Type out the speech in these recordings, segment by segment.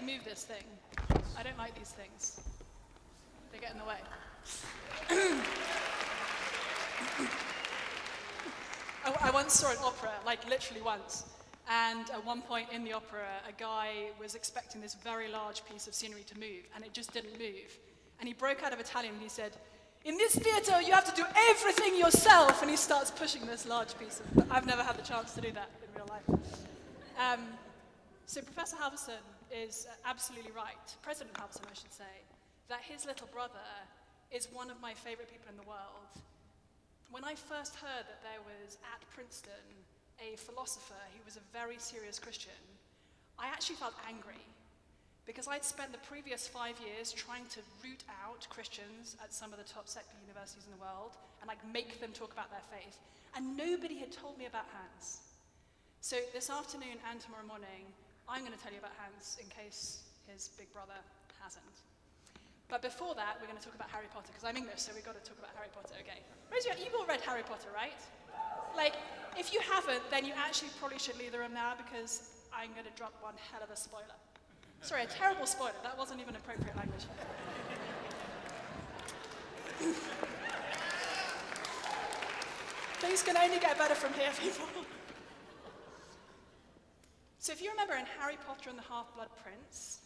to move this thing. I don't like these things. They get in the way. I once saw an opera, like literally once, and at one point in the opera, a guy was expecting this very large piece of scenery to move, and it just didn't move. And he broke out of Italian and he said, "In this theater, you have to do everything yourself," and he starts pushing this large piece of, I've never had the chance to do that in real life. So Professor Halverson is absolutely right, President Halverson, I should say, that his little brother is one of my favorite people in the world. When I first heard that there was at Princeton a philosopher who was a very serious Christian, I actually felt angry because I'd spent the previous 5 years trying to root out Christians at some of the top secular universities in the world and like make them talk about their faith, and nobody had told me about Hans. So this afternoon and tomorrow morning, I'm going to tell you about Hans in case his big brother hasn't. But before that, we're going to talk about Harry Potter, because I'm English, so we've got to talk about Harry Potter, okay? Raise your hand. You've all read Harry Potter, right? Like, if you haven't, then you actually probably should leave the room now, because I'm going to drop one hell of a spoiler. Sorry, a terrible spoiler. That wasn't even appropriate language. Things can only get better from here, people. So if you remember in Harry Potter and the Half-Blood Prince,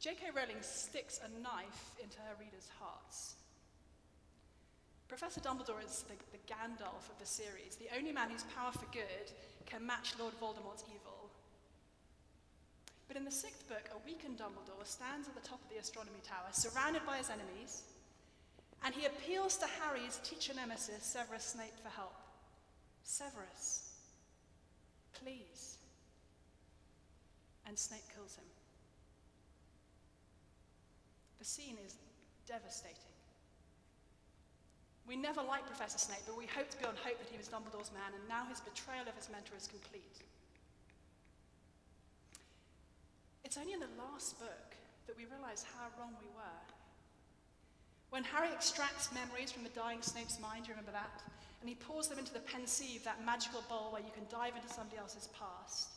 J.K. Rowling sticks a knife into her readers' hearts. Professor Dumbledore is the Gandalf of the series, the only man whose power for good can match Lord Voldemort's evil. But in the 6th book, a weakened Dumbledore stands at the top of the astronomy tower, surrounded by his enemies, and he appeals to Harry's teacher nemesis, Severus Snape, for help. "Severus, please." And Snape kills him. The scene is devastating. We never liked Professor Snape, but we hoped beyond hope that he was Dumbledore's man, and now his betrayal of his mentor is complete. It's only in the last book that we realize how wrong we were. When Harry extracts memories from the dying Snape's mind, do you remember that? And he pours them into the Pensieve, that magical bowl where you can dive into somebody else's past.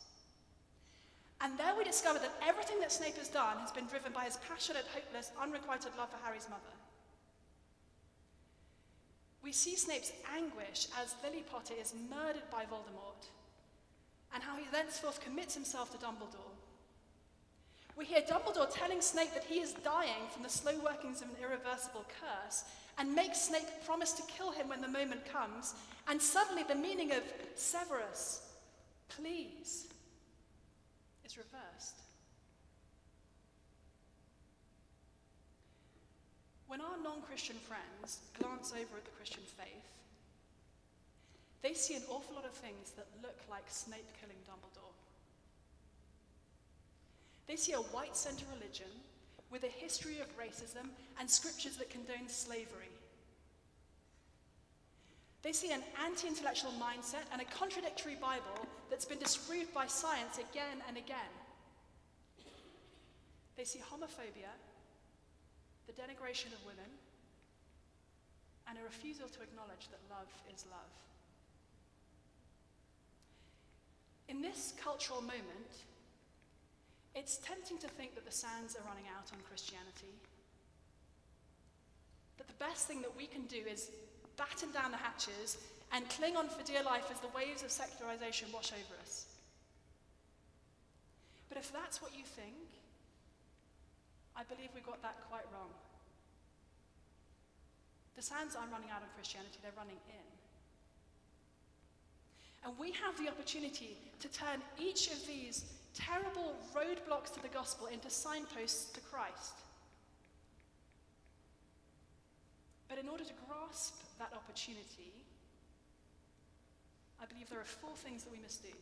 And there we discover that everything that Snape has done has been driven by his passionate, hopeless, unrequited love for Harry's mother. We see Snape's anguish as Lily Potter is murdered by Voldemort, and how he thenceforth commits himself to Dumbledore. We hear Dumbledore telling Snape that he is dying from the slow workings of an irreversible curse, and makes Snape promise to kill him when the moment comes, and suddenly the meaning of "Severus, please" is reversed. When our non-Christian friends glance over at the Christian faith, they see an awful lot of things that look like Snape killing Dumbledore. They see a white-center religion with a history of racism and scriptures that condone slavery. They see an anti-intellectual mindset and a contradictory Bible that's been disproved by science again and again. They see homophobia, the denigration of women, and a refusal to acknowledge that love is love. In this cultural moment, it's tempting to think that the sands are running out on Christianity. That the best thing that we can do is batten down the hatches and cling on for dear life as the waves of secularization wash over us. But if that's what you think, I believe we got that quite wrong. The sands aren't running out on Christianity, they're running in. And we have the opportunity to turn each of these terrible roadblocks to the gospel into signposts to Christ. But in order to grasp that opportunity, I believe there are 4 things that we must do.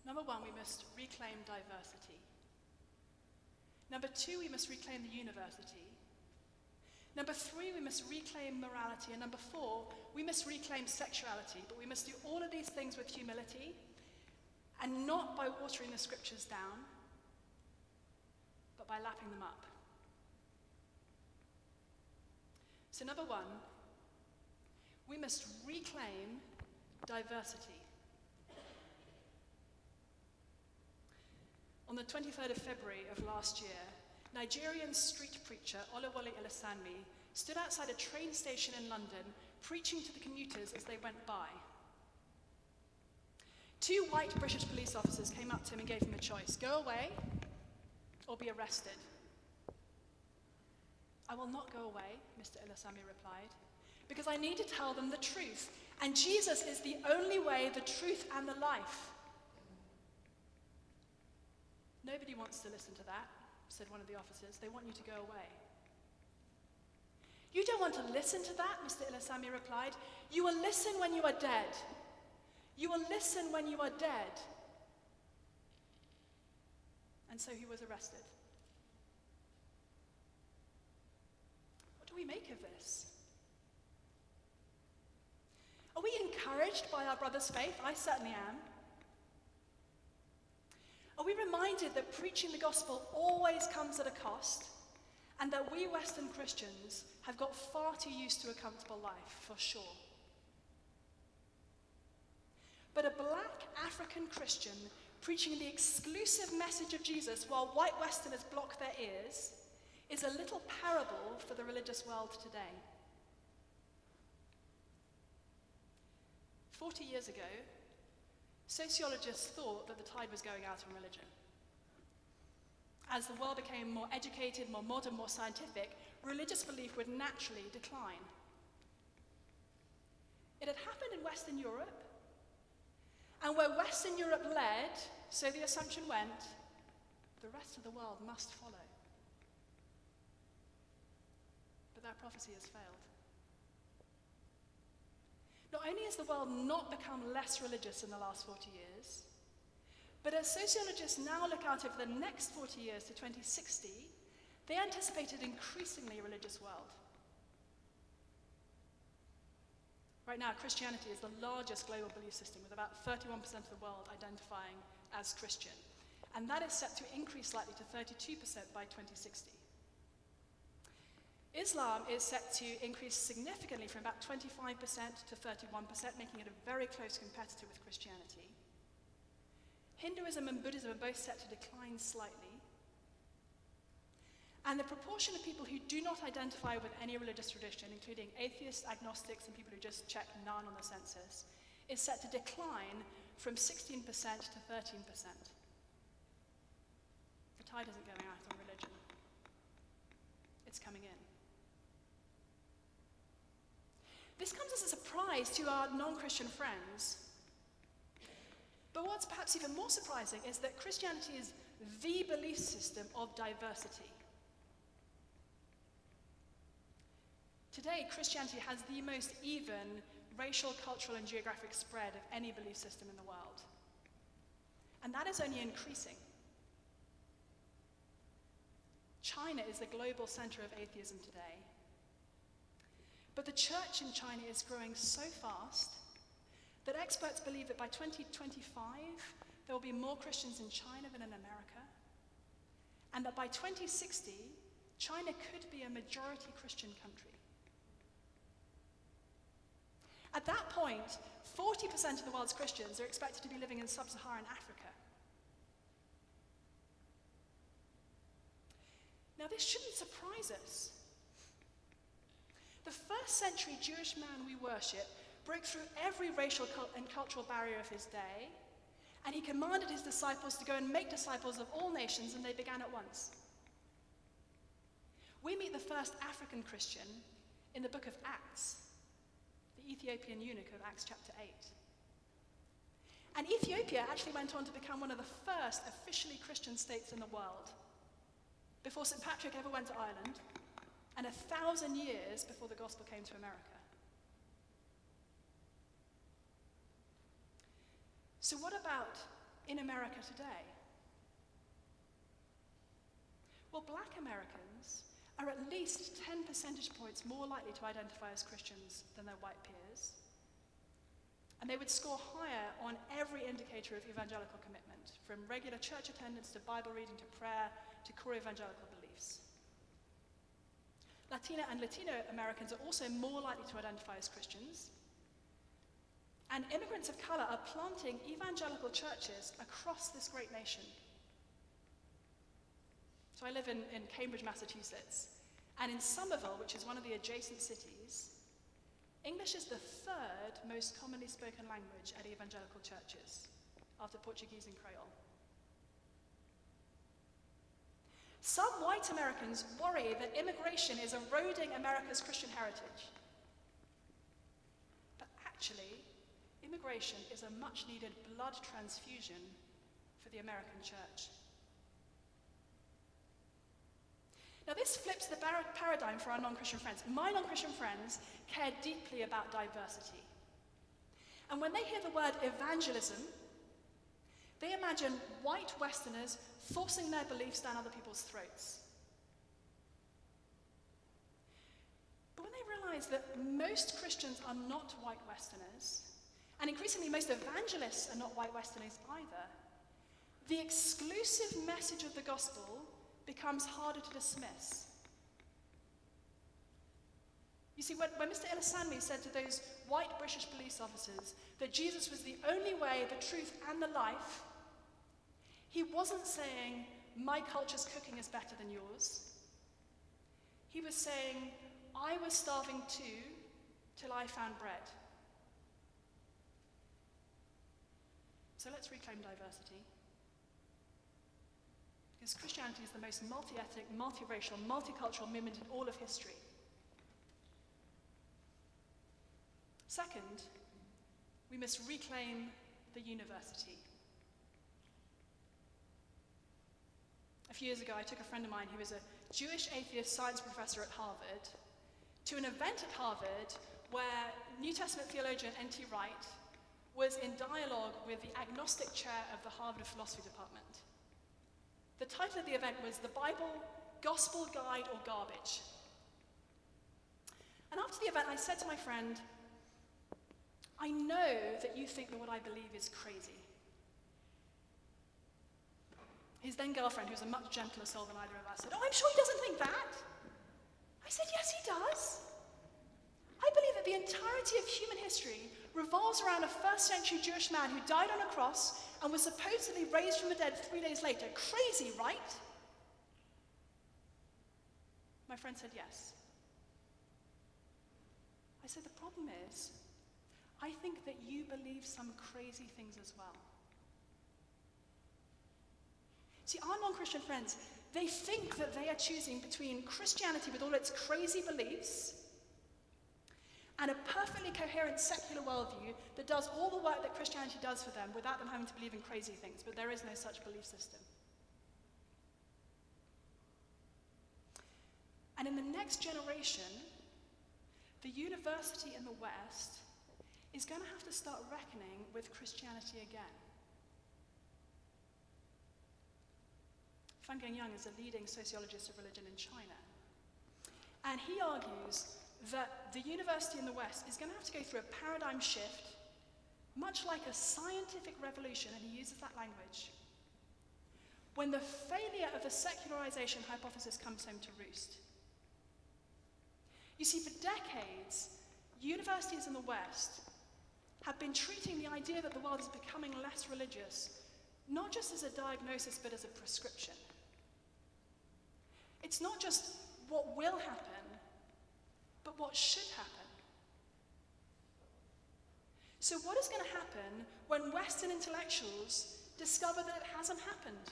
Number 1, we must reclaim diversity. Number 2, we must reclaim the university. Number 3, we must reclaim morality. And number 4, we must reclaim sexuality. But we must do all of these things with humility, and not by watering the scriptures down, but by lapping them up. So number 1, we must reclaim diversity. On the 23rd of February of last year, Nigerian street preacher Olawale Elasanmi stood outside a train station in London preaching to the commuters as they went by. 2 white British police officers came up to him and gave him a choice: go away or be arrested. I will not go away, Mr. Elasanmi replied, because I need to tell them the truth, and Jesus is the only way, the truth, and the life. Nobody wants to listen to that, said one of the officers. They want you to go away. You don't want to listen to that, Mr. Elasanmi replied. You will listen when you are dead. You will listen when you are dead. And so he was arrested. What do we make of this? Are we encouraged by our brother's faith? I certainly am. Are we reminded that preaching the gospel always comes at a cost, and that we Western Christians have got far too used to a comfortable life, for sure? But a black African Christian preaching the exclusive message of Jesus while white Westerners block their ears is a little parable for the religious world today. 40 years ago, sociologists thought that the tide was going out on religion. As the world became more educated, more modern, more scientific, religious belief would naturally decline. It had happened in Western Europe, and where Western Europe led, so the assumption went, the rest of the world must follow. But that prophecy has failed. Not only has the world not become less religious in the last 40 years, but as sociologists now look out over the next 40 years to 2060, they anticipate an increasingly religious world. Right now, Christianity is the largest global belief system, with about 31% of the world identifying as Christian. And that is set to increase slightly to 32% by 2060. Islam is set to increase significantly from about 25% to 31%, making it a very close competitor with Christianity. Hinduism and Buddhism are both set to decline slightly. And the proportion of people who do not identify with any religious tradition, including atheists, agnostics, and people who just check none on the census, is set to decline from 16% to 13%. The tide isn't going out on religion. It's coming in. This comes as a surprise to our non-Christian friends. But what's perhaps even more surprising is that Christianity is the belief system of diversity. Today, Christianity has the most even racial, cultural, and geographic spread of any belief system in the world. And that is only increasing. China is the global center of atheism today. But the church in China is growing so fast that experts believe that by 2025, there will be more Christians in China than in America, and that by 2060, China could be a majority Christian country. At that point, 40% of the world's Christians are expected to be living in sub-Saharan Africa. Now, this shouldn't surprise us. The first century Jewish man we worship broke through every racial and cultural barrier of his day, and he commanded his disciples to go and make disciples of all nations, and they began at once. We meet the first African Christian in the book of Acts, the Ethiopian eunuch of Acts chapter 8. And Ethiopia actually went on to become one of the first officially Christian states in the world, before St. Patrick ever went to Ireland, and 1,000 years before the gospel came to America. So what about in America today? Well, black Americans are at least 10 percentage points more likely to identify as Christians than their white peers. And they would score higher on every indicator of evangelical commitment, from regular church attendance to Bible reading to prayer to core evangelical beliefs. Latina and Latino Americans are also more likely to identify as Christians. And immigrants of color are planting evangelical churches across this great nation. So I live in Cambridge, Massachusetts, and in Somerville, which is one of the adjacent cities, English is the third most commonly spoken language at evangelical churches, after Portuguese and Creole. Some white Americans worry that immigration is eroding America's Christian heritage. But actually, immigration is a much-needed blood transfusion for the American church. Now this flips the paradigm for our non-Christian friends. My non-Christian friends care deeply about diversity. And when they hear the word evangelism, they imagine white Westerners forcing their beliefs down other people's throats. But when they realize that most Christians are not white Westerners, and increasingly most evangelists are not white Westerners either, the exclusive message of the gospel becomes harder to dismiss. You see, when Mr. Ilisanmi said to those white British police officers that Jesus was the only way, the truth, and the life, he wasn't saying, my culture's cooking is better than yours. He was saying, I was starving too, till I found bread. So let's reclaim diversity. Because Christianity is the most multi-ethnic, multiracial, multicultural movement in all of history. Second, we must reclaim the university. A few years ago, I took a friend of mine who was a Jewish atheist science professor at Harvard to an event at Harvard where New Testament theologian N.T. Wright was in dialogue with the agnostic chair of the Harvard Philosophy Department. The title of the event was The Bible, Gospel, Guide, or Garbage. And after the event, I said to my friend, I know that you think that what I believe is crazy. His then girlfriend, who was a much gentler soul than either of us, said, oh, I'm sure he doesn't think that. I said, yes, he does. I believe that the entirety of human history revolves around a first-century Jewish man who died on a cross and was supposedly raised from the dead 3 days later. Crazy, right? My friend said yes. I said, the problem is, I think that you believe some crazy things as well. See, our non-Christian friends, they think that they are choosing between Christianity with all its crazy beliefs and a perfectly coherent secular worldview that does all the work that Christianity does for them without them having to believe in crazy things, but there is no such belief system. And in the next generation, the university in the West is going to have to start reckoning with Christianity again. Fan Gengyang is a leading sociologist of religion in China. And he argues that the university in the West is going to have to go through a paradigm shift, much like a scientific revolution, and he uses that language, when the failure of the secularization hypothesis comes home to roost. You see, for decades, universities in the West have been treating the idea that the world is becoming less religious, not just as a diagnosis, but as a prescription. It's not just what will happen, but what should happen. So what is going to happen when Western intellectuals discover that it hasn't happened?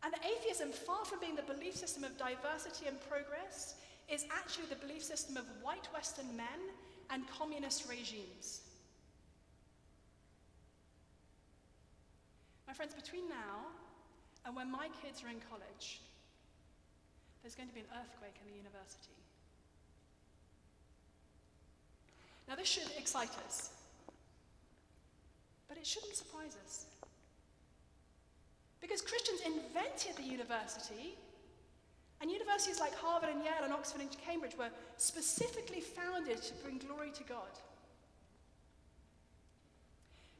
And that atheism, far from being the belief system of diversity and progress, is actually the belief system of white Western men and communist regimes. My friends, between now and when my kids are in college, there's going to be an earthquake in the university. Now this should excite us, but it shouldn't surprise us. Because Christians invented the university, and universities like Harvard and Yale and Oxford and Cambridge were specifically founded to bring glory to God.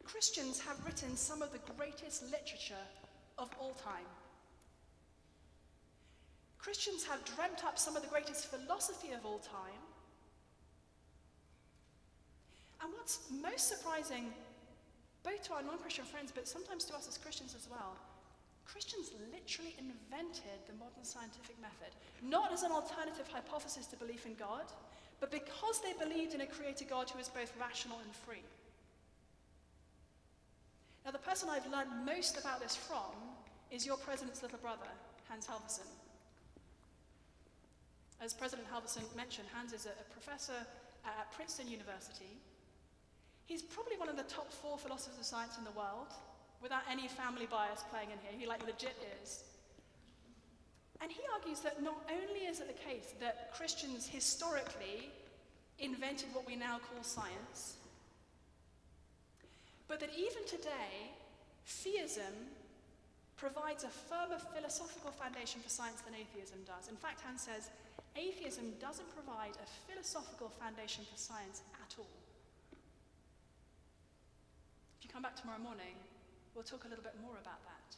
Christians have written some of the greatest literature of all time. Christians have dreamt up some of the greatest philosophy of all time. And what's most surprising, both to our non-Christian friends, but sometimes to us as Christians as well, Christians literally invented the modern scientific method, not as an alternative hypothesis to belief in God, but because they believed in a creator God who is both rational and free. Now, the person I've learned most about this from is your president's little brother, Hans Halvorsen. As President Halvorsen mentioned, Hans is a professor at Princeton University. He's probably one of the top 4 philosophers of science in the world, without any family bias playing in here. He legit is. And he argues that not only is it the case that Christians historically invented what we now call science, but that even today, theism provides a firmer philosophical foundation for science than atheism does. In fact, Hans says, atheism doesn't provide a philosophical foundation for science at all. If you come back tomorrow morning, we'll talk a little bit more about that.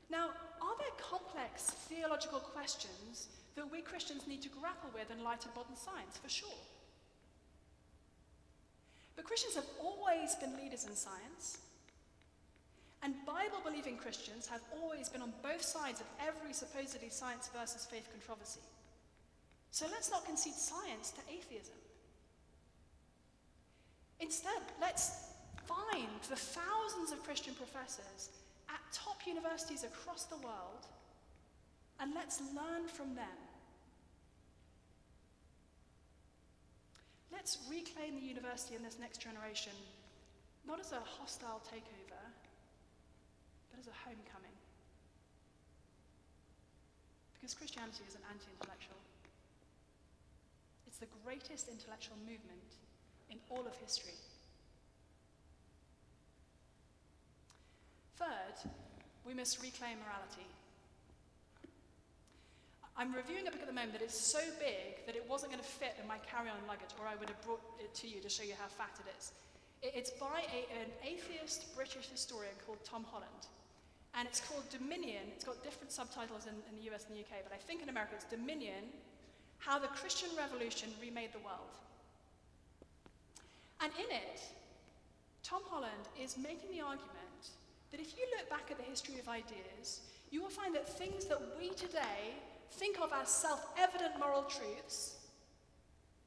Now, are there complex theological questions that we Christians need to grapple with in light of modern science? For sure. But Christians have always been leaders in science, and Bible-believing Christians have always been on both sides of every supposedly science versus faith controversy. So let's not concede science to atheism. Instead, let's find the thousands of Christian professors at top universities across the world, and let's learn from them. Let's reclaim the university in this next generation, not as a hostile takeover, but as a homecoming. Because Christianity is an anti-intellectual. It's the greatest intellectual movement in all of history. Third, we must reclaim morality. I'm reviewing a book at the moment that is so big that it wasn't going to fit in my carry-on luggage, or I would have brought it to you to show you how fat it is. It's by an atheist British historian called Tom Holland, and it's called Dominion. It's got different subtitles in the US and the UK, but I think in America it's Dominion, How the Christian Revolution Remade the World. And in it, Tom Holland is making the argument that if you look back at the history of ideas, you will find that things that we today think of as self-evident moral truths,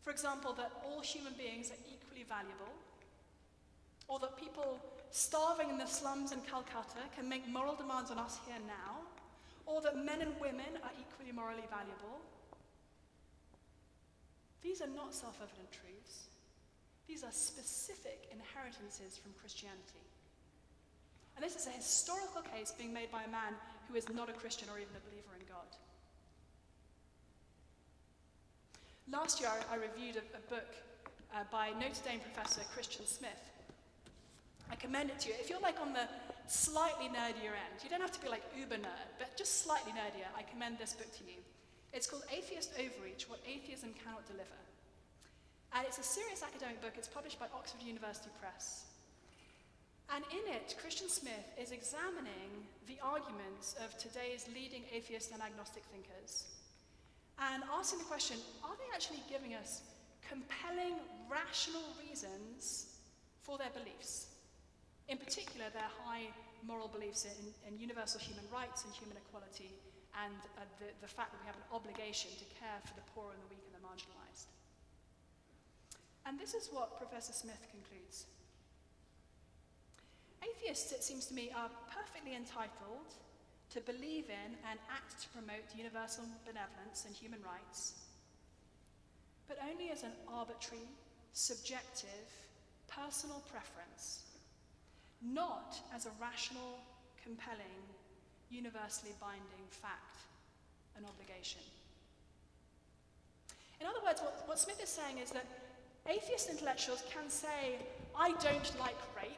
for example, that all human beings are equally valuable, or that people starving in the slums in Calcutta can make moral demands on us here now, or that men and women are equally morally valuable. These are not self-evident truths. These are specific inheritances from Christianity. And this is a historical case being made by a man who is not a Christian or even a believer in God. Last year, I reviewed a book by Notre Dame professor Christian Smith. I commend it to you. If you're on the slightly nerdier end, you don't have to be uber nerd, but just slightly nerdier, I commend this book to you. It's called Atheist Overreach, What Atheism Cannot Deliver. And it's a serious academic book. It's published by Oxford University Press. And in it, Christian Smith is examining the arguments of today's leading atheist and agnostic thinkers and asking the question, are they actually giving us compelling, rational reasons for their beliefs? In particular, their high moral beliefs in universal human rights and human equality, and the fact that we have an obligation to care for the poor and the weak and the marginalized. And this is what Professor Smith concludes. Atheists, it seems to me, are perfectly entitled to believe in and act to promote universal benevolence and human rights, but only as an arbitrary, subjective, personal preference, not as a rational, compelling, universally binding fact and obligation. In other words, what Smith is saying is that atheist intellectuals can say, I don't like rape,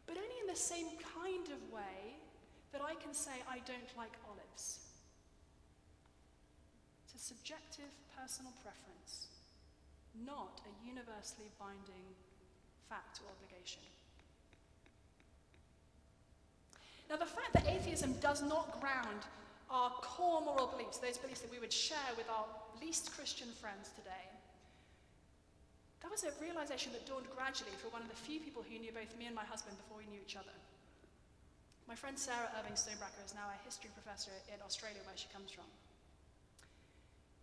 but only in the same kind of way that I can say I don't like olives. It's a subjective, personal preference, not a universally binding fact or obligation. Now, the fact that atheism does not ground our core moral beliefs, those beliefs that we would share with our least Christian friends today, That was a realization that dawned gradually for one of the few people who knew both me and my husband before we knew each other. My friend Sarah Irving Stonebracker is now a history professor in Australia, where she comes from.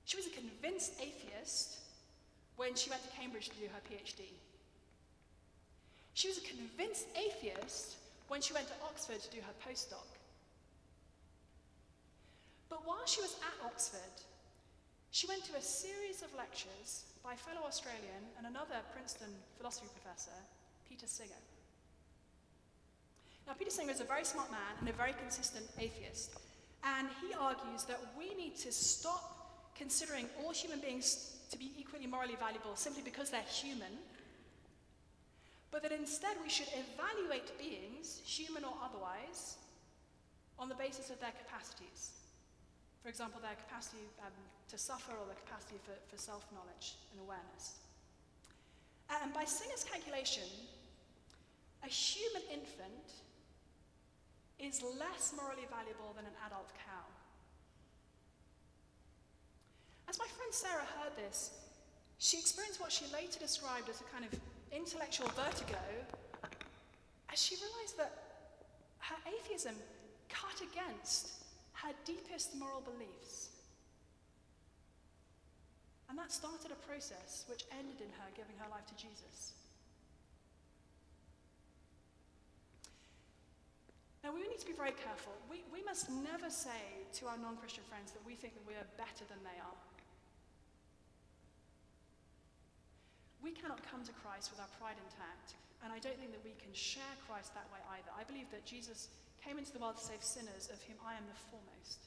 She was a convinced atheist when she went to Cambridge to do her PhD. She was a convinced atheist when she went to Oxford to do her postdoc. But while she was at Oxford, she went to a series of lectures by a fellow Australian and another Princeton philosophy professor, Peter Singer. Now, Peter Singer is a very smart man and a very consistent atheist, and he argues that we need to stop considering all human beings to be equally morally valuable simply because they're human, but that instead we should evaluate beings, human or otherwise, on the basis of their capacities. For example, their capacity to suffer or their capacity for self-knowledge and awareness. And by Singer's calculation, a human infant is less morally valuable than an adult cow. As my friend Sarah heard this, she experienced what she later described as a kind of intellectual vertigo as she realized that her atheism cut against her deepest moral beliefs. And that started a process which ended in her giving her life to Jesus. Now, we need to be very careful. We must never say to our non-Christian friends that we think that we are better than they are. We cannot come to Christ with our pride intact, and I don't think that we can share Christ that way either. I believe that Jesus came into the world to save sinners, of whom I am the foremost.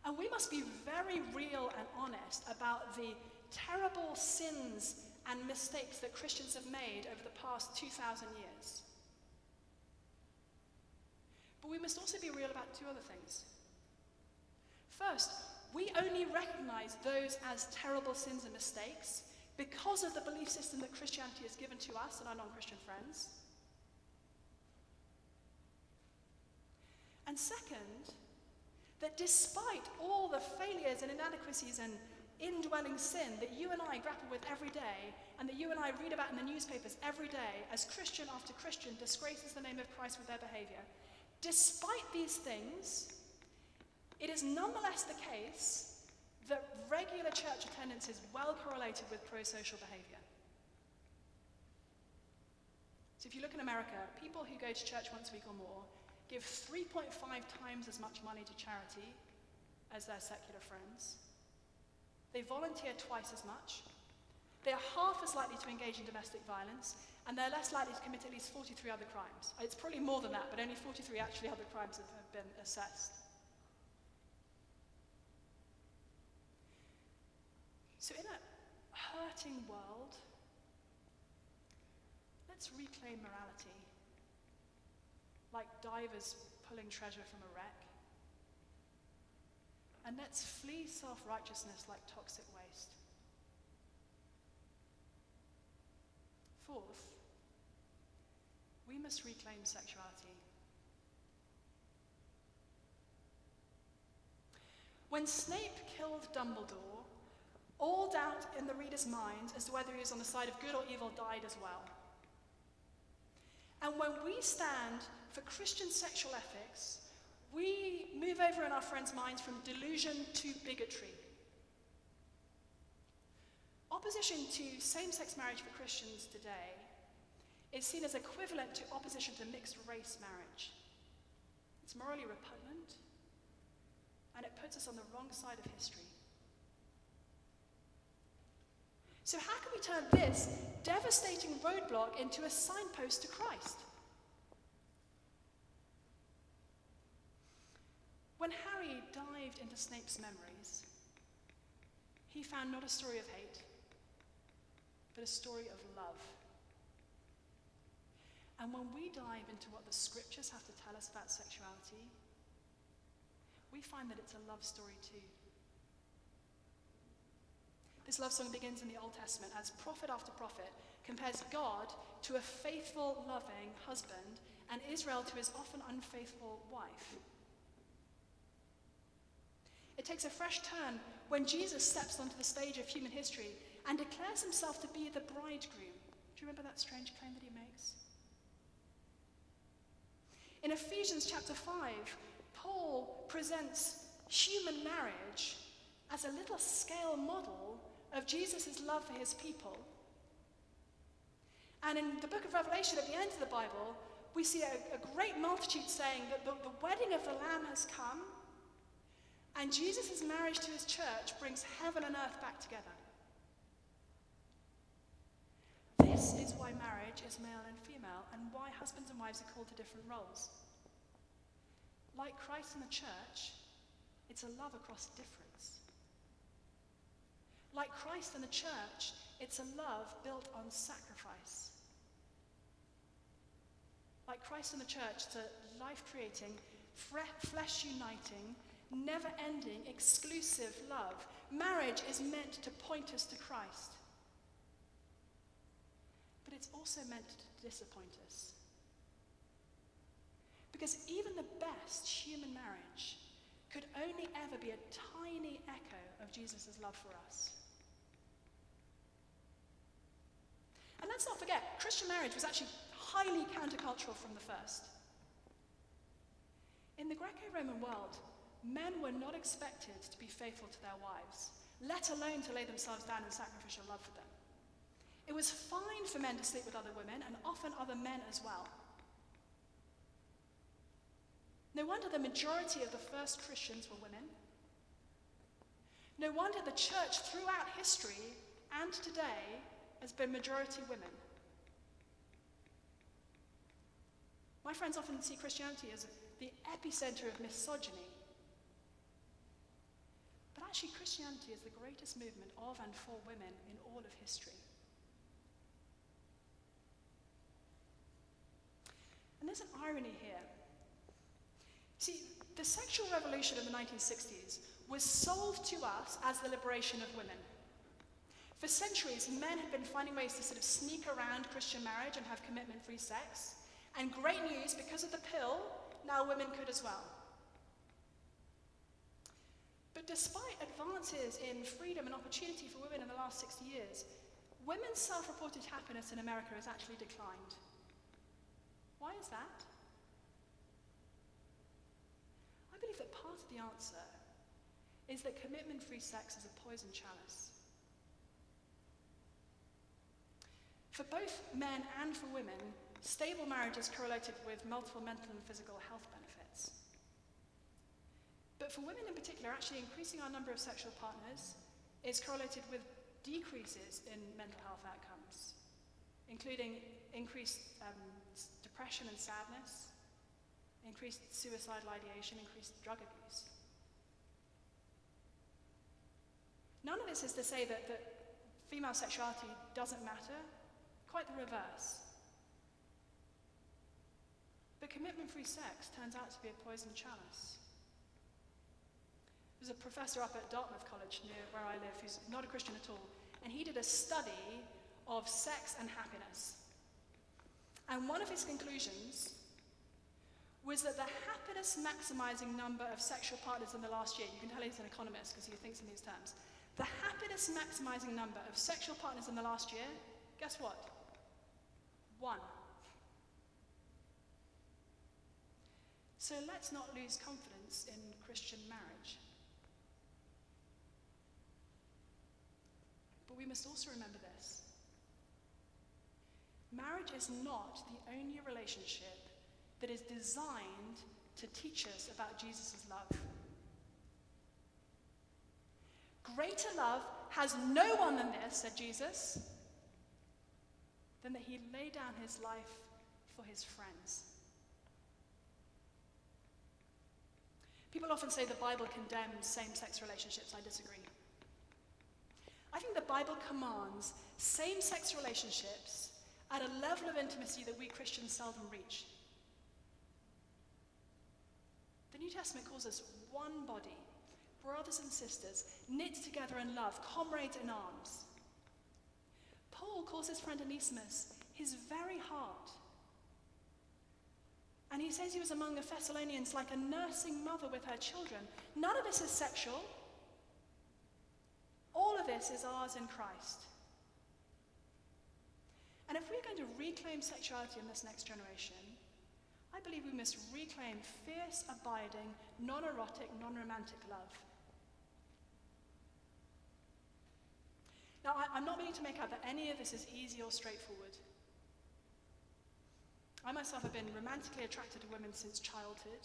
And we must be very real and honest about the terrible sins and mistakes that Christians have made over the past 2,000 years. But we must also be real about two other things. First, we only recognize those as terrible sins and mistakes because of the belief system that Christianity has given to us and our non-Christian friends. And second, that despite all the failures and inadequacies and indwelling sin that you and I grapple with every day, and that you and I read about in the newspapers every day, as Christian after Christian disgraces the name of Christ with their behavior, despite these things, it is nonetheless the case that regular church attendance is well correlated with pro-social behavior. So if you look in America, people who go to church once a week or more give 3.5 times as much money to charity as their secular friends. They volunteer twice as much. They are half as likely to engage in domestic violence, and they're less likely to commit at least 43 other crimes. It's probably more than that, but only 43 actually other crimes have been assessed. So in a hurting world, let's reclaim morality, like divers pulling treasure from a wreck. And let's flee self-righteousness like toxic waste. Fourth, we must reclaim sexuality. When Snape killed Dumbledore, all doubt in the reader's mind as to whether he was on the side of good or evil died as well. And when we stand for Christian sexual ethics, we move over in our friends' minds from delusion to bigotry. Opposition to same-sex marriage for Christians today is seen as equivalent to opposition to mixed-race marriage. It's morally repugnant, and it puts us on the wrong side of history. So how can we turn this devastating roadblock into a signpost to Christ? When Harry dived into Snape's memories, he found not a story of hate, but a story of love. And when we dive into what the scriptures have to tell us about sexuality, we find that it's a love story too. This love song begins in the Old Testament as prophet after prophet compares God to a faithful, loving husband and Israel to his often unfaithful wife. It takes a fresh turn when Jesus steps onto the stage of human history and declares himself to be the bridegroom. Do you remember that strange claim that he makes? In Ephesians chapter 5, Paul presents human marriage as a little scale model of Jesus' love for his people. And in the book of Revelation, at the end of the Bible, we see a great multitude saying that the wedding of the Lamb has come, and Jesus' marriage to his church brings heaven and earth back together. This is why marriage is male and female, and why husbands and wives are called to different roles. Like Christ and the church, it's a love across difference. Like Christ and the church, it's a love built on sacrifice. Like Christ and the church, it's a life-creating, flesh-uniting, never-ending, exclusive love. Marriage is meant to point us to Christ. But it's also meant to disappoint us. Because even the best human marriage could only ever be a tiny echo of Jesus' love for us. And let's not forget, Christian marriage was actually highly countercultural from the first. In the Greco-Roman world, men were not expected to be faithful to their wives, let alone to lay themselves down in sacrificial love for them. It was fine for men to sleep with other women, and often other men as well. No wonder the majority of the first Christians were women. No wonder the church throughout history and today has been majority women. My friends often see Christianity as the epicenter of misogyny. But actually, Christianity is the greatest movement of and for women in all of history. And there's an irony here. See, the sexual revolution of the 1960s was sold to us as the liberation of women. For centuries, men had been finding ways to sort of sneak around Christian marriage and have commitment-free sex. And great news, because of the pill, now women could as well. But despite advances in freedom and opportunity for women in the last 60 years, women's self-reported happiness in America has actually declined. Why is that? I believe that part of the answer is that commitment-free sex is a poison chalice. For both men and for women, stable marriage is correlated with multiple mental and physical health benefits. But for women in particular, actually increasing our number of sexual partners is correlated with decreases in mental health outcomes, including increased depression and sadness, increased suicidal ideation, increased drug abuse. None of this is to say that female sexuality doesn't matter, quite the reverse. But commitment-free sex turns out to be a poison chalice. There's a professor up at Dartmouth College near where I live who's not a Christian at all, and he did a study of sex and happiness. And one of his conclusions was that the happiness-maximizing number of sexual partners in the last year, you can tell he's an economist because he thinks in these terms, the happiness-maximizing number of sexual partners in the last year, guess what? 1. So let's not lose confidence in Christian marriage. But we must also remember this. Marriage is not the only relationship that is designed to teach us about Jesus' love. Greater love has no one than this, said Jesus, than that he laid down his life for his friends. People often say the Bible condemns same-sex relationships. I disagree. I think the Bible commands same-sex relationships at a level of intimacy that we Christians seldom reach. The New Testament calls us one body, brothers and sisters, knit together in love, comrades in arms. Paul calls his friend Onesimus his very heart. And he says he was among the Thessalonians like a nursing mother with her children. None of this is sexual. All of this this is ours in Christ. And if we're going to reclaim sexuality in this next generation, I believe we must reclaim fierce, abiding, non-erotic, non-romantic love. Now, I'm not meaning to make out that any of this is easy or straightforward. I myself have been romantically attracted to women since childhood.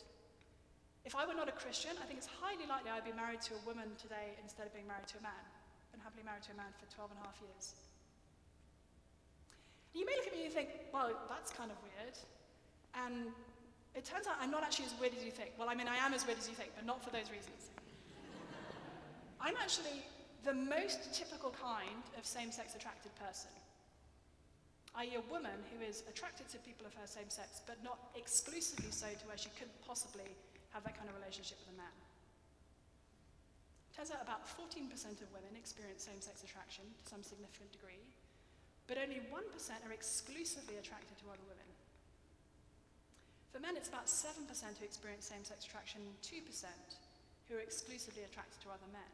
If I were not a Christian, I think it's highly likely I'd be married to a woman today instead of being married to a man. I've been happily married to a man for 12 and a half years. You may look at me and you think, well, that's kind of weird. And it turns out I'm not actually as weird as you think. Well, I mean, I am as weird as you think, but not for those reasons. I'm actually the most typical kind of same-sex attracted person, i.e. a woman who is attracted to people of her same sex, but not exclusively so to where she couldn't possibly have that kind of relationship with a man. Turns out about 14% of women experience same-sex attraction to some significant degree, but only 1% are exclusively attracted to other women. For men, it's about 7% who experience same-sex attraction and 2% who are exclusively attracted to other men.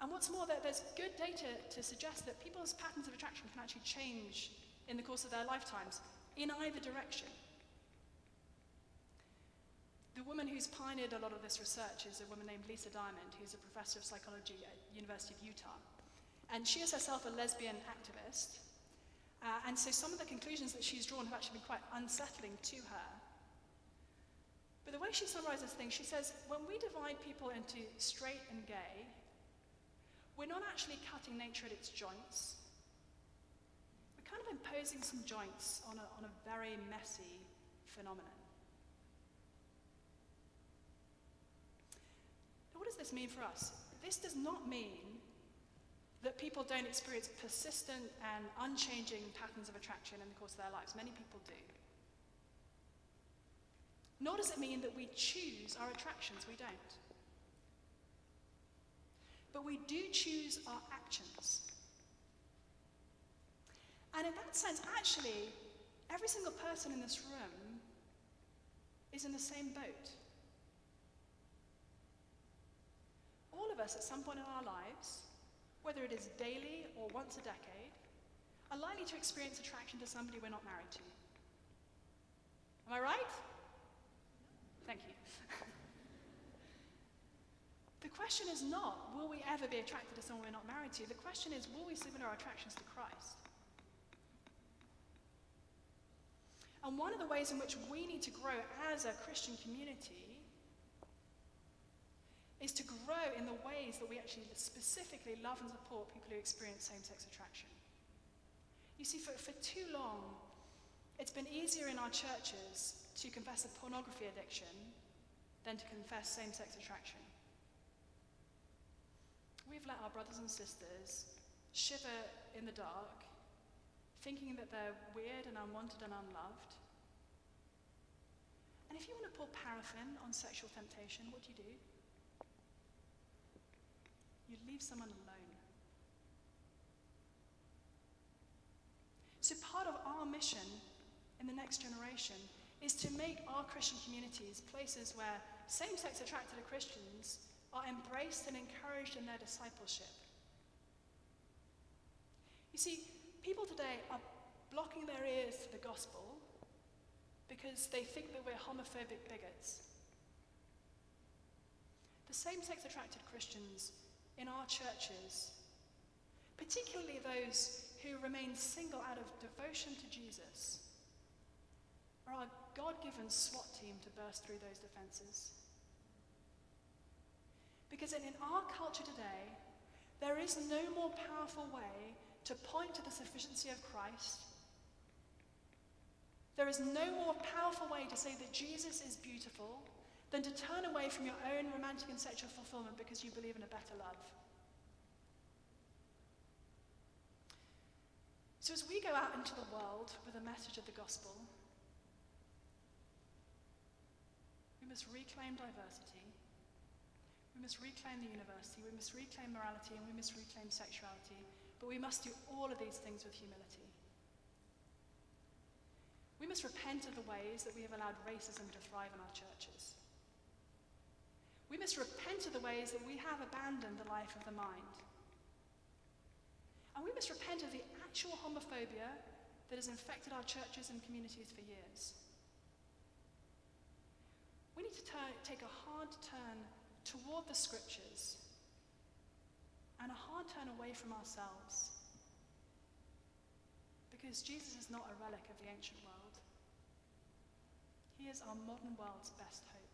And what's more, there's good data to suggest that people's patterns of attraction can actually change in the course of their lifetimes, in either direction. The woman who's pioneered a lot of this research is a woman named Lisa Diamond, who's a professor of psychology at University of Utah. And she is herself a lesbian activist. And so some of the conclusions that she's drawn have actually been quite unsettling to her. But the way she summarizes things, she says, when we divide people into straight and gay, we're not actually cutting nature at its joints. We're kind of imposing some joints on a very messy phenomenon. Now, what does this mean for us? This does not mean that people don't experience persistent and unchanging patterns of attraction in the course of their lives. Many people do. Nor does it mean that we choose our attractions. We don't. But we do choose our actions. And in that sense, actually, every single person in this room is in the same boat. All of us at some point in our lives, whether it is daily or once a decade, are likely to experience attraction to somebody we're not married to. Am I right? Thank you. The question is not, will we ever be attracted to someone we're not married to? The question is, will we submit our attractions to Christ? And one of the ways in which we need to grow as a Christian community is to grow in the ways that we actually specifically love and support people who experience same-sex attraction. You see, for too long, it's been easier in our churches to confess a pornography addiction than to confess same-sex attraction. We've let our brothers and sisters shiver in the dark, thinking that they're weird and unwanted and unloved. And if you want to pour paraffin on sexual temptation, what do? You leave someone alone. So part of our mission in the next generation is to make our Christian communities places where same-sex attracted Christians are embraced and encouraged in their discipleship. You see, people today are blocking their ears to the gospel because they think that we're homophobic bigots. The same-sex attracted Christians in our churches, particularly those who remain single out of devotion to Jesus, are our God-given SWAT team to burst through those defenses. Because in our culture today, there is no more powerful way to point to the sufficiency of Christ. There is no more powerful way to say that Jesus is beautiful than to turn away from your own romantic and sexual fulfillment because you believe in a better love. So as we go out into the world with a message of the gospel, we must reclaim diversity, we must reclaim the university, we must reclaim morality, and we must reclaim sexuality, but we must do all of these things with humility. We must repent of the ways that we have allowed racism to thrive in our churches. We must repent of the ways that we have abandoned the life of the mind. And we must repent of the actual homophobia that has infected our churches and communities for years. We need to take a hard turn toward the scriptures and a hard turn away from ourselves. Because Jesus is not a relic of the ancient world. He is our modern world's best hope.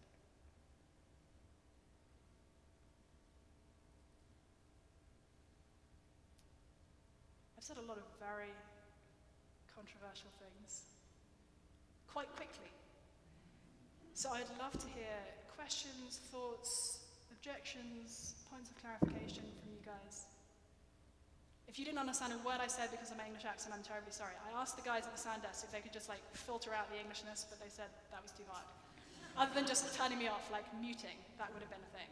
I've said a lot of very controversial things quite quickly. So I'd love to hear questions, thoughts, objections, points of clarification from you guys. If you didn't understand a word I said because of my English accent, I'm terribly sorry. I asked the guys at the sound desk if they could just filter out the Englishness, but they said that was too hard. Other than just turning me off, muting, that would have been a thing.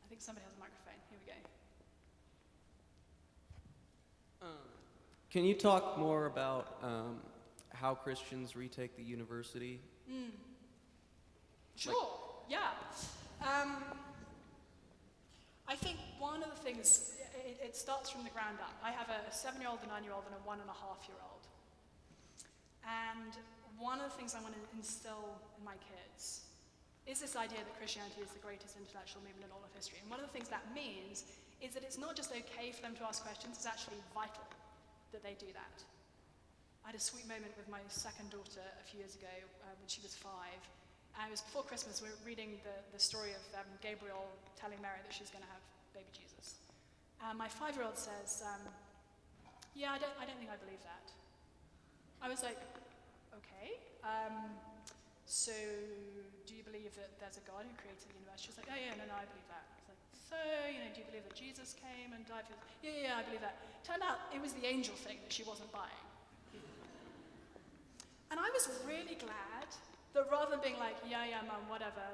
I think somebody has a microphone. Here we go. Can you talk more about how Christians retake the university? Sure, yeah. I think one of the things, it starts from the ground up. I have a 7-year-old, a 9-year-old, and a 1.5-year-old. And one of the things I want to instill in my kids is this idea that Christianity is the greatest intellectual movement in all of history. And one of the things that means is that it's not just okay for them to ask questions, it's actually vital that they do that. I had a sweet moment with my second daughter a few years ago when she was 5. And it was before Christmas. We were reading the story of Gabriel telling Mary that she's going to have baby Jesus. My 5-year-old says, yeah, I don't think I believe that. I was like, okay. So do you believe that there's a God who created the universe? She was like, oh yeah, no, I believe that. I was like, so, do you believe that Jesus came and died for you? Yeah, I believe that. Turned out it was the angel thing that she wasn't buying. And I was really glad that rather than being like, yeah, mum, whatever,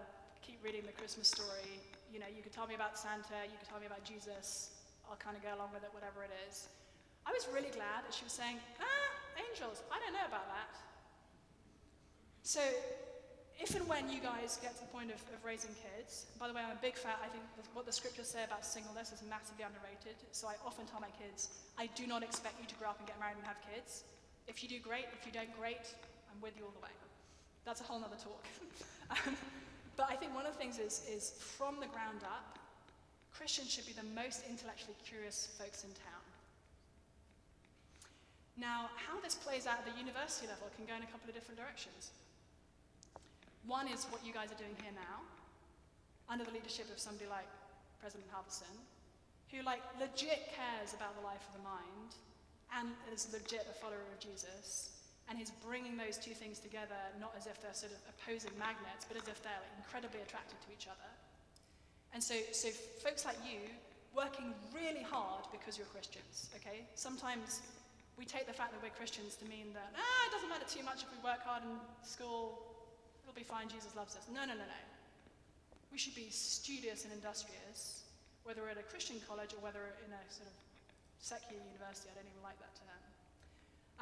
keep reading the Christmas story, you could tell me about Santa, you could tell me about Jesus, I'll kind of go along with it, whatever it is. I was really glad that she was saying, angels, I don't know about that. So, if and when you guys get to the point of raising kids, by the way, I'm a big fan, I think what the scriptures say about singleness is massively underrated, so I often tell my kids, I do not expect you to grow up and get married and have kids. If you do, great. If you don't, great. I'm with you all the way. That's a whole nother talk. But I think one of the things is from the ground up, Christians should be the most intellectually curious folks in town. Now, how this plays out at the university level can go in a couple of different directions. One is what you guys are doing here now, under the leadership of somebody like President Halverson, who legit cares about the life of the mind, and is legit a follower of Jesus, and he's bringing those two things together, not as if they're sort of opposing magnets, but as if they're incredibly attracted to each other. And so folks like you, working really hard because you're Christians, okay? Sometimes we take the fact that we're Christians to mean that, it doesn't matter too much if we work hard in school, it'll be fine, Jesus loves us. No. We should be studious and industrious, whether we're at a Christian college or whether we're in a sort of secular university. I don't even like that term.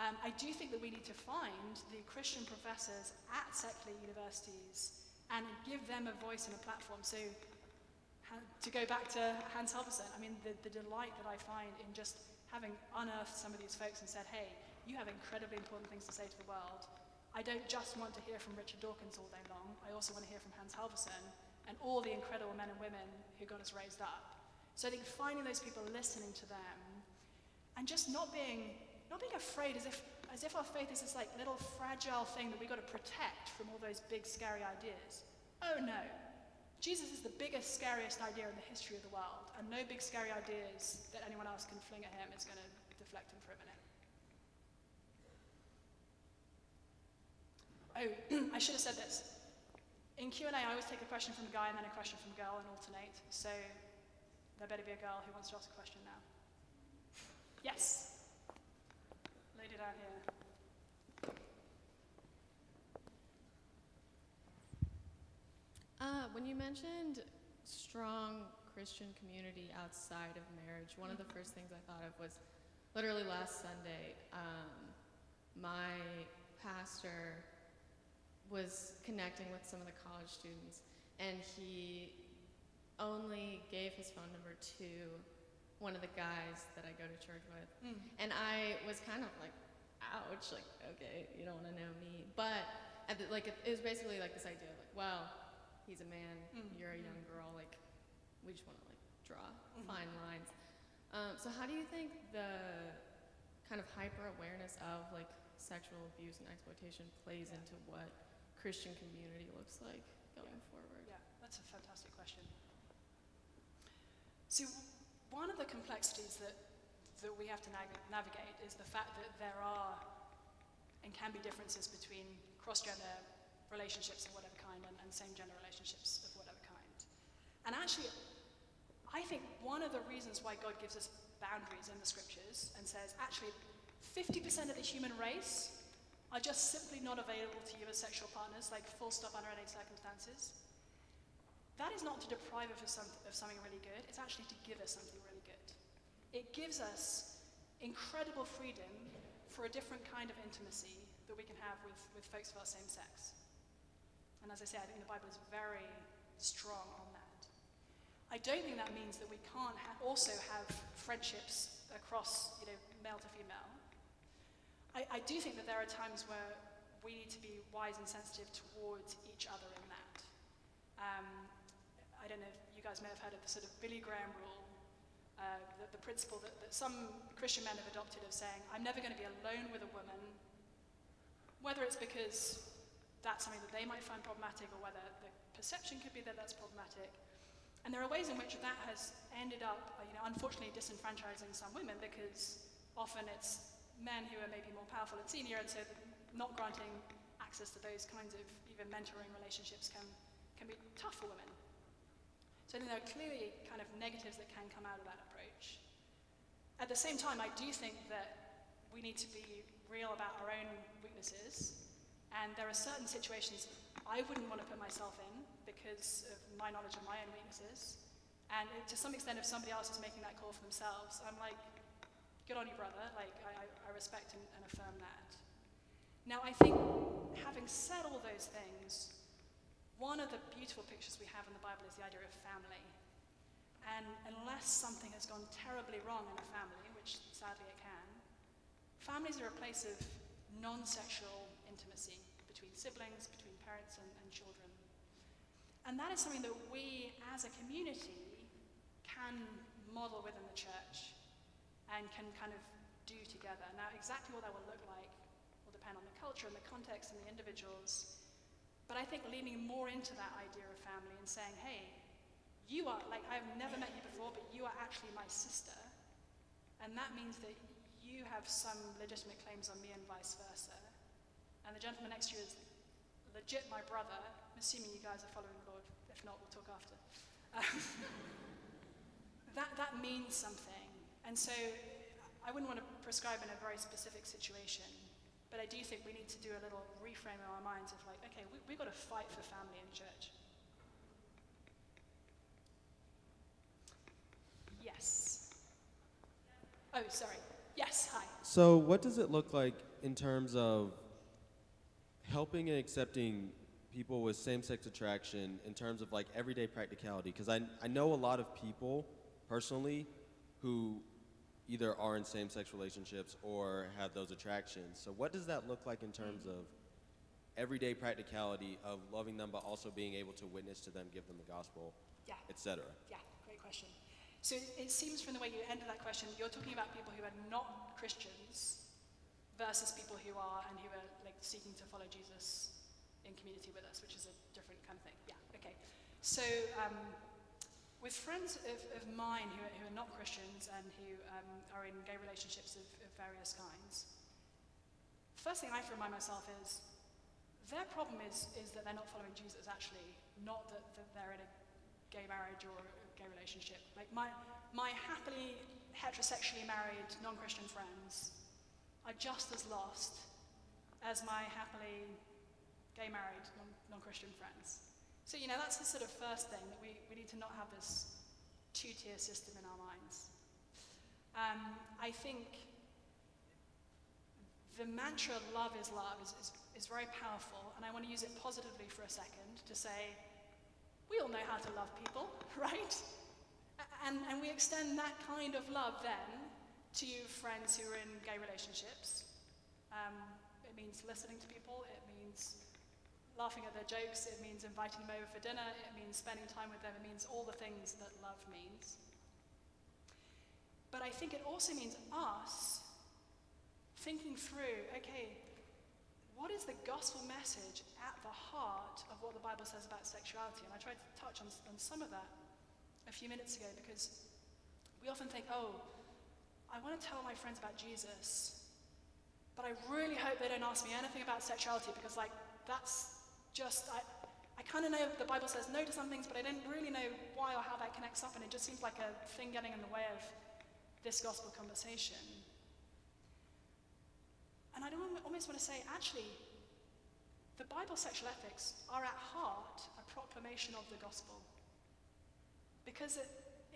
I do think that we need to find the Christian professors at secular universities and give them a voice and a platform. So to go back to Hans Halverson, I mean, the delight that I find in just having unearthed some of these folks and said, hey, you have incredibly important things to say to the world. I don't just want to hear from Richard Dawkins all day long. I also want to hear from Hans Halverson and all the incredible men and women who got us raised up. So I think finding those people, listening to them, and just not being afraid as if our faith is this little fragile thing that we've got to protect from all those big scary ideas. Oh no. Jesus is the biggest, scariest idea in the history of the world, and no big scary ideas that anyone else can fling at him is going to deflect him for a minute. Oh, I should have said this. In Q&A, I always take a question from a guy and then a question from a girl and alternate, so there better be a girl who wants to ask a question now. Yes. Lady down here. When you mentioned strong Christian community outside of marriage, one of the first things I thought of was literally last Sunday, my pastor was connecting with some of the college students, and he only gave his phone number to one of the guys that I go to church with. And I was kind of like, ouch, like, okay, you don't want to know me. But it was basically like this idea of like, well, he's a man, you're a young girl, like, we just want to like draw fine lines. So how do you think the kind of hyper awareness of like sexual abuse and exploitation plays into what Christian community looks like going forward? Yeah, that's a fantastic question. So one of the complexities that we have to navigate is the fact that there are and can be differences between cross-gender relationships of whatever kind and same-gender relationships of whatever kind. And actually, I think one of the reasons why God gives us boundaries in the scriptures and says, actually, 50% of the human race are just simply not available to you as sexual partners, like full stop under any circumstances. That is not to deprive us of something really good, it's actually to give us something really good. It gives us incredible freedom for a different kind of intimacy that we can have with folks of our same sex. And as I say, I think the Bible is very strong on that. I don't think that means that we can't also have friendships across, male to female. I do think that there are times where we need to be wise and sensitive towards each other in that. I don't know if you guys may have heard of the sort of Billy Graham rule, the principle that some Christian men have adopted of saying, I'm never going to be alone with a woman, whether it's because that's something that they might find problematic or whether the perception could be that that's problematic. And there are ways in which that has ended up, unfortunately disenfranchising some women, because often it's men who are maybe more powerful and senior, and so not granting access to those kinds of even mentoring relationships can be tough for women. So I think there are clearly kind of negatives that can come out of that approach. At the same time, I do think that we need to be real about our own weaknesses, and there are certain situations I wouldn't want to put myself in because of my knowledge of my own weaknesses. And to some extent, if somebody else is making that call for themselves, I'm like, good on you, brother. Like, I respect and affirm that. Now, I think, having said all those things, one of the beautiful pictures we have in the Bible is the idea of family. And unless something has gone terribly wrong in a family, which sadly it can, families are a place of non-sexual intimacy between siblings, between parents and children. And that is something that we, as a community, can model within the church and can kind of do together. Now, exactly what that will look like will depend on the culture and the context and the individuals. But I think leaning more into that idea of family and saying, hey, you are, like, I've never met you before, but you are actually my sister. And that means that you have some legitimate claims on me and vice versa. And the gentleman next to you is legit my brother. I'm assuming you guys are following the Lord. If not, we'll talk after. That means something. And so I wouldn't want to prescribe in a very specific situation, but I do think we need to do a little reframe in our minds of like, okay, we've got to fight for family in church. Yes. Oh, sorry. Yes, hi. So what does it look like in terms of helping and accepting people with same-sex attraction in terms of like everyday practicality? Because I know a lot of people personally who either are in same-sex relationships or have those attractions. So what does that look like in terms of everyday practicality of loving them but also being able to witness to them, give them the gospel, etc.? Yeah, great question. So it seems from the way you ended that question, you're talking about people who are not Christians versus people who are and who are like seeking to follow Jesus in community with us, which is a different kind of thing. Yeah, okay. So with friends of mine who are not Christians and who are in gay relationships of various kinds, first thing I have to remind myself is their problem is that they're not following Jesus, actually, not that they're in a gay marriage or a gay relationship. Like my happily heterosexually married non-Christian friends are just as lost as my happily gay married non-Christian friends. So, that's the sort of first thing, that we need to not have this two-tier system in our minds. I think the mantra love is very powerful, and I want to use it positively for a second to say, we all know how to love people, right? And we extend that kind of love then to friends who are in gay relationships. It means listening to people, it means laughing at their jokes, it means inviting them over for dinner, it means spending time with them, it means all the things that love means. But I think it also means us thinking through, okay, what is the gospel message at the heart of what the Bible says about sexuality? And I tried to touch on some of that a few minutes ago, because we often think, oh, I want to tell my friends about Jesus, but I really hope they don't ask me anything about sexuality, because that's just, I kind of know the Bible says no to some things, but I don't really know why or how that connects up, and it just seems like a thing getting in the way of this gospel conversation. And I almost want to say, actually, the Bible's sexual ethics are at heart a proclamation of the gospel. Because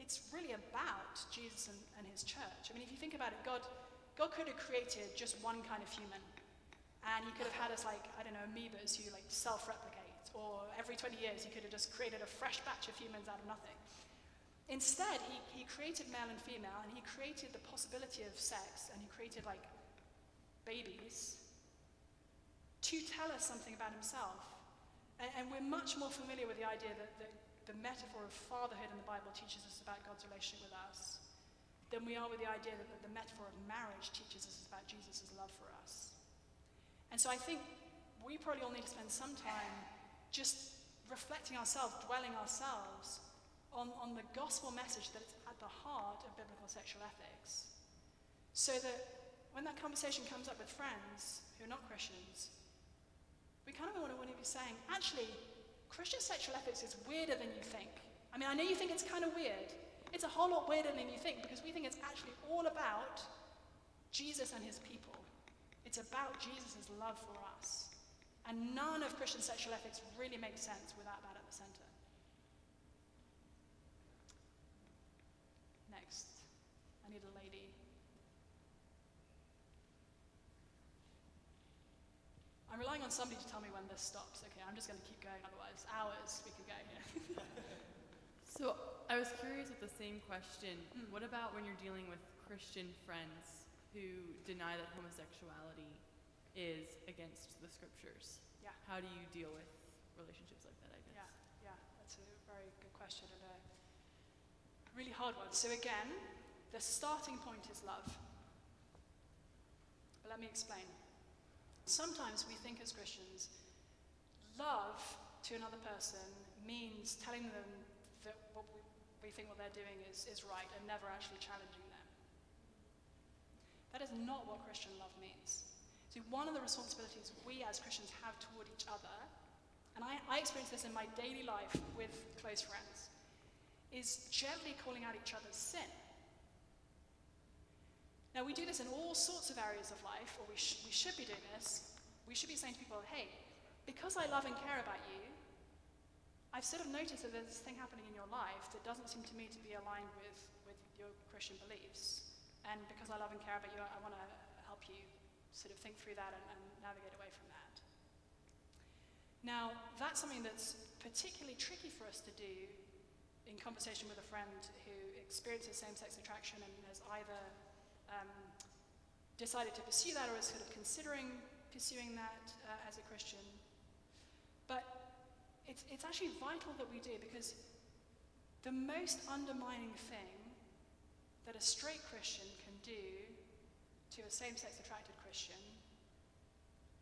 it's really about Jesus and his church. I mean, if you think about it, God could have created just one kind of human. And he could have had us amoebas who self-replicate. Or every 20 years he could have just created a fresh batch of humans out of nothing. Instead, he created male and female, and he created the possibility of sex, and he created babies to tell us something about himself. And we're much more familiar with the idea that the metaphor of fatherhood in the Bible teaches us about God's relationship with us than we are with the idea that the metaphor of marriage teaches us about Jesus' love for us. And so I think we probably all need to spend some time just reflecting ourselves, dwelling ourselves on the gospel message that is at the heart of biblical sexual ethics, so that when that conversation comes up with friends who are not Christians, we kind of want to be saying, actually, Christian sexual ethics is weirder than you think. I mean, I know you think it's kind of weird. It's a whole lot weirder than you think, because we think it's actually all about Jesus and his people. It's about Jesus' love for us. And none of Christian sexual ethics really makes sense without that at the center. Next. I need a lady. I'm relying on somebody to tell me when this stops. Okay, I'm just going to keep going, otherwise hours we could go here. So I was curious with the same question. What about when you're dealing with Christian friends who deny that homosexuality is against the scriptures? Yeah. How do you deal with relationships like that, I guess? Yeah, that's a very good question and a really hard one. So again, the starting point is love. But let me explain. Sometimes we think as Christians, love to another person means telling them that we think what they're doing is right, and never actually challenging them. That is not what Christian love means. See, one of the responsibilities we as Christians have toward each other, and I experience this in my daily life with close friends, is gently calling out each other's sin. Now, we do this in all sorts of areas of life, or we should be doing this. We should be saying to people, hey, because I love and care about you, I've sort of noticed that there's this thing happening in your life that doesn't seem to me to be aligned with your Christian beliefs. And because I love and care about you, I want to help you sort of think through that and navigate away from that. Now, that's something that's particularly tricky for us to do in conversation with a friend who experiences same-sex attraction and has either decided to pursue that or is sort of considering pursuing that as a Christian. But it's actually vital that we do, because the most undermining thing that a straight Christian can do to a same-sex attracted Christian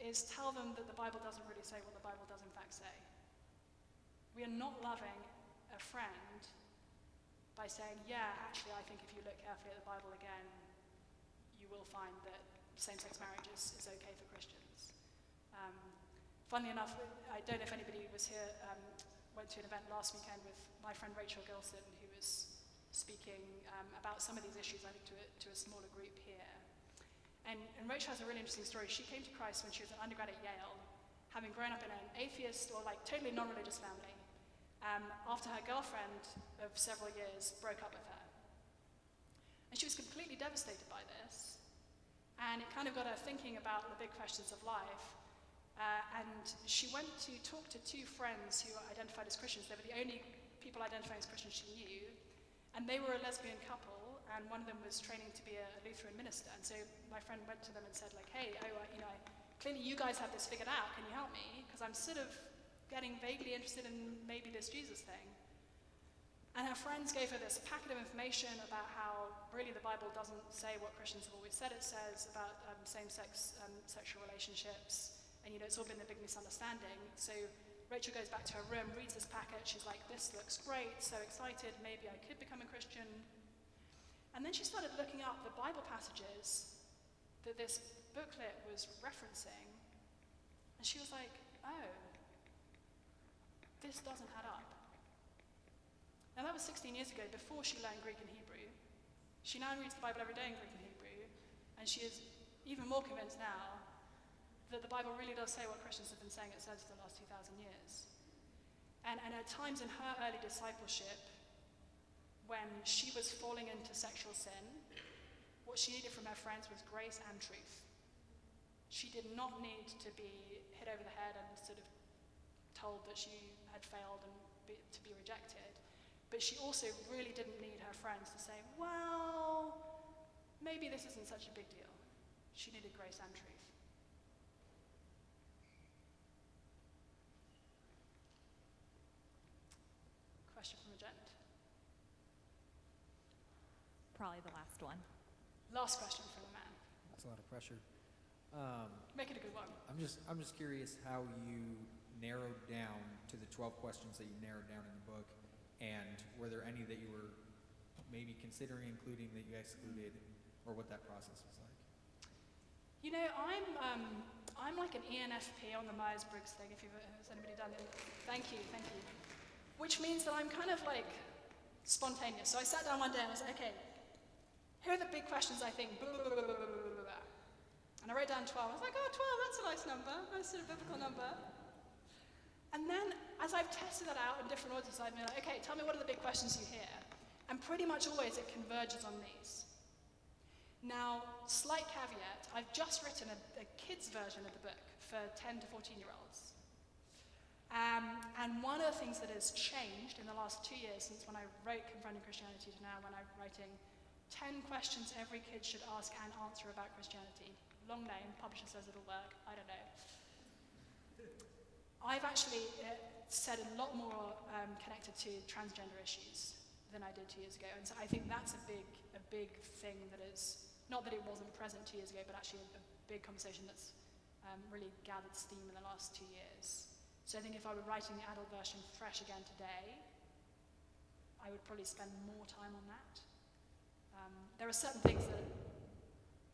is tell them that the Bible doesn't really say what the Bible does in fact say. We are not loving a friend by saying, yeah, actually I think if you look carefully at the Bible again, you will find that same-sex marriage is okay for Christians. Funnily enough, I don't know if anybody was here, went to an event last weekend with my friend Rachel Gilson, who was speaking about some of these issues, I think, to a smaller group here. And Rachel has a really interesting story. She came to Christ when she was an undergrad at Yale, having grown up in an atheist or totally non-religious family, after her girlfriend of several years broke up with her. And she was completely devastated by this. And it kind of got her thinking about the big questions of life. And she went to talk to two friends who identified as Christians. They were the only people identifying as Christians she knew. And they were a lesbian couple, and one of them was training to be a Lutheran minister. And so my friend went to them and said, like, hey, clearly you guys have this figured out. Can you help me? Because I'm sort of getting vaguely interested in maybe this Jesus thing. And her friends gave her this packet of information about how really the Bible doesn't say what Christians have always said it says about same-sex sexual relationships. And it's all been a big misunderstanding. So Rachel goes back to her room, reads this packet. She's like, this looks great, so excited. Maybe I could become a Christian. And then she started looking up the Bible passages that this booklet was referencing. And she was like, oh, this doesn't add up. Now that was 16 years ago, before she learned Greek and Hebrew. She now reads the Bible every day in Greek and Hebrew, and she is even more convinced now that the Bible really does say what Christians have been saying it says for the last 2,000 years. And at times in her early discipleship, when she was falling into sexual sin, what she needed from her friends was grace and truth. She did not need to be hit over the head and sort of told that she had failed and to be rejected. But she also really didn't need her friends to say, well, maybe this isn't such a big deal. She needed grace and truth. Question from the gent. Probably the last one. Last question from the man. That's a lot of pressure. Make it a good one. I'm just curious how you narrowed down to the 12 questions that you narrowed down in the book, and were there any that you were maybe considering including that you excluded, or what that process was like? I'm like an ENFP on the Myers-Briggs thing. Has anybody done it? Thank you. Which means that I'm kind of like spontaneous. So I sat down one day and I was like, okay, here are the big questions I think. Blah, blah, blah, blah, blah, blah. And I wrote down 12. I was like, oh, 12, that's a nice number, a sort of biblical number. And then, as I've tested that out in different orders, I've been like, okay, tell me what are the big questions you hear? And pretty much always it converges on these. Now, slight caveat, I've just written a kid's version of the book for 10 to 14-year-olds. And one of the things that has changed in the last 2 years, since when I wrote Confronting Christianity to now when I'm writing 10 questions every kid should ask and answer about Christianity. Long name, publisher says it'll work, I don't know. I've actually said a lot more connected to transgender issues than I did 2 years ago. And so I think that's a big thing that is, not that it wasn't present 2 years ago, but actually a big conversation that's really gathered steam in the last 2 years. So I think if I were writing the adult version fresh again today, I would probably spend more time on that. There are certain things that,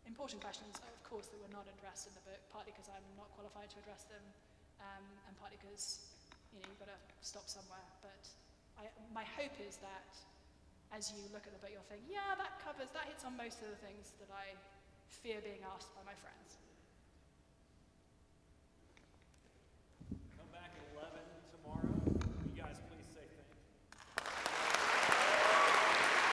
important questions, of course, that were not addressed in the book, partly because I'm not qualified to address them, and partly because, you've got to stop somewhere. But my hope is that as you look at the book, you'll think, yeah, that hits on most of the things that I fear being asked by my friends.